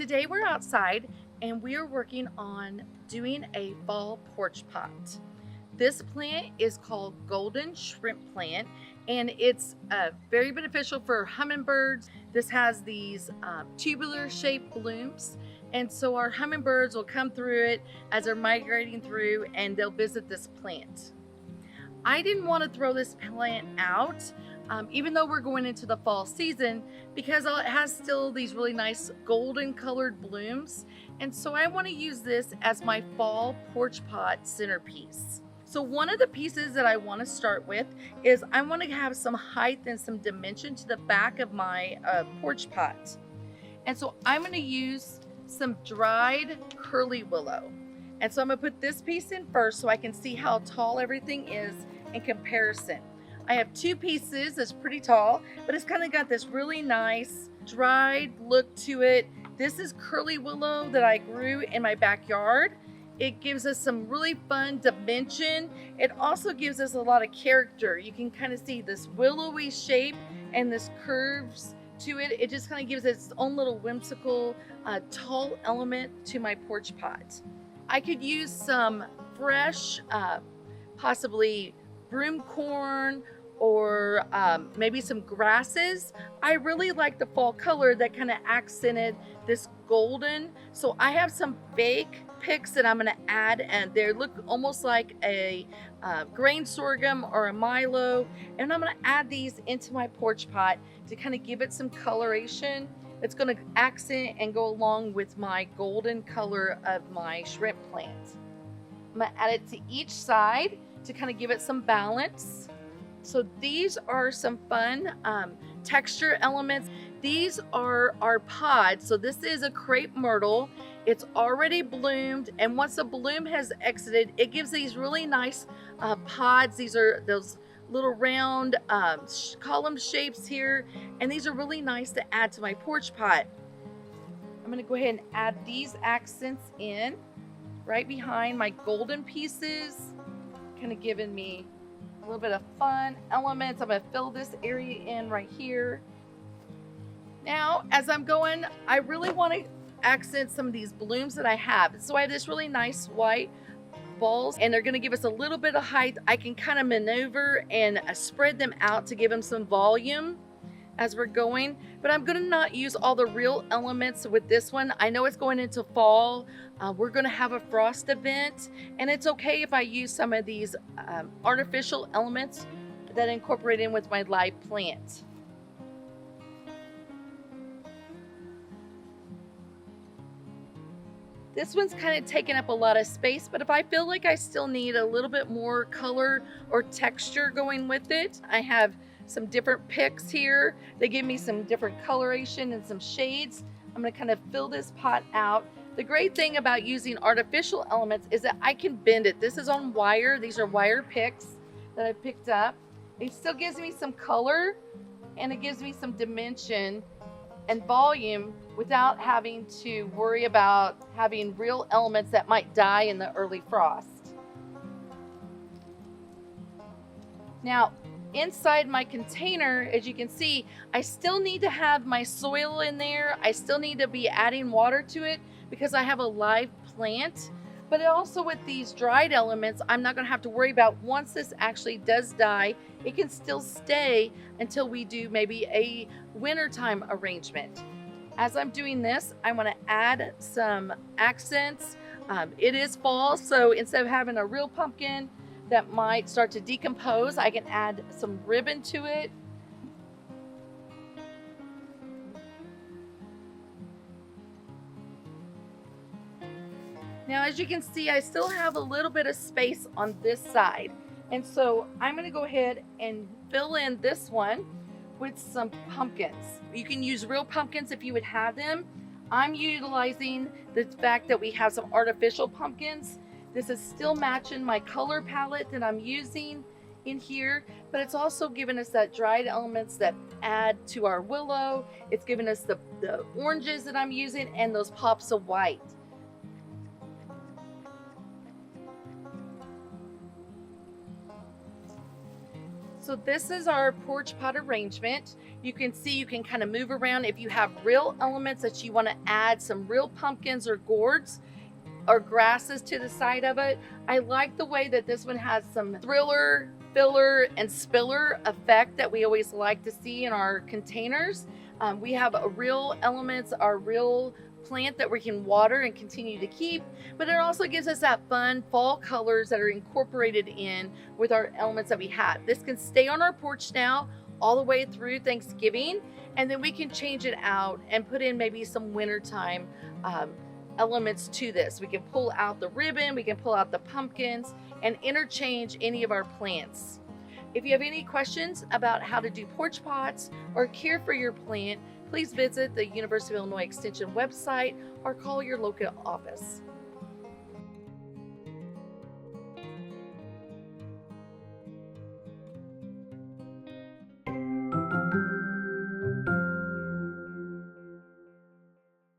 Today we're outside and we are working on doing a fall porch pot. This plant is called golden shrimp plant, and it's very beneficial for hummingbirds. This has these tubular shaped blooms, and so our hummingbirds will come through it as they're migrating through and they'll visit this plant. I didn't want to throw this plant out, even though we're going into the fall season, because it has still these really nice golden colored blooms. And so I want to use this as my fall porch pot centerpiece. So one of the pieces that I want to start with is I want to have some height and some dimension to the back of my porch pot. And so I'm going to use some dried curly willow. And so I'm going to put this piece in first so I can see how tall everything is in comparison. I have two pieces that's pretty tall, but it's kind of got this really nice dried look to it. This is curly willow that I grew in my backyard. It gives us some really fun dimension. It also gives us a lot of character. You can kind of see this willowy shape and this curves to it. It just kind of gives it its own little whimsical, tall element to my porch pot. I could use some fresh, possibly broom corn, or maybe some grasses. I really like the fall color that kind of accented this golden. So I have some fake picks that I'm going to add, and they look almost like a grain sorghum or a milo. And I'm going to add these into my porch pot to kind of give it some coloration. It's going to accent and go along with my golden color of my shrimp plant. I'm going to add it to each side to kind of give it some balance. So these are some fun texture elements. These are our pods. So this is a crepe myrtle. It's already bloomed, and once the bloom has exited, it gives these really nice pods. These are those little round column shapes here, and these are really nice to add to my porch pot. I'm going to go ahead and add these accents in right behind my golden pieces, kind of giving me a little bit of fun elements. I'm going to fill this area in right here. Now, as I'm going, I really want to accent some of these blooms that I have. So I have this really nice white balls, and they're going to give us a little bit of height. I can kind of maneuver and spread them out to give them some volume as we're going, but I'm going to not use all the real elements with this one. I know it's going into fall. We're going to have a frost event, and it's okay if I use some of these artificial elements that incorporate in with my live plant. This one's kind of taking up a lot of space, but if I feel like I still need a little bit more color or texture going with it, I have some different picks here. They give me some different coloration and some shades. I'm going to kind of fill this pot out. The great thing about using artificial elements is that I can bend it. This is on wire. These are wire picks that I picked up. It still gives me some color, and it gives me some dimension and volume without having to worry about having real elements that might die in the early frost. Now, inside my container, as you can see, I still need to have my soil in there. I still need to be adding water to it because I have a live plant. But also with these dried elements, I'm not going to have to worry about once this actually does die, it can still stay until we do maybe a wintertime arrangement. As I'm doing this, I want to add some accents. It is fall, so instead of having a real pumpkin that might start to decompose, I can add some ribbon to it. Now, as you can see, I still have a little bit of space on this side. And so I'm going to go ahead and fill in this one with some pumpkins. You can use real pumpkins if you would have them. I'm utilizing the fact that we have some artificial pumpkins. This is still matching my color palette that I'm using in here, but it's also giving us that dried elements that add to our willow. It's giving us the oranges that I'm using and those pops of white. So this is our porch pot arrangement. You can see you can kind of move around. If you have real elements that you want to add, some real pumpkins or gourds or grasses to the side of it. I like the way that this one has some thriller, filler, and spiller effect that we always like to see in our containers. We have a real elements, our real plant that we can water and continue to keep, but it also gives us that fun fall colors that are incorporated in with our elements that we have. This can stay on our porch now all the way through Thanksgiving, and then we can change it out and put in maybe some wintertime elements to this. We can pull out the ribbon, we can pull out the pumpkins, and interchange any of our plants. If you have any questions about how to do porch pots or care for your plant, please visit the University of Illinois Extension website or call your local office.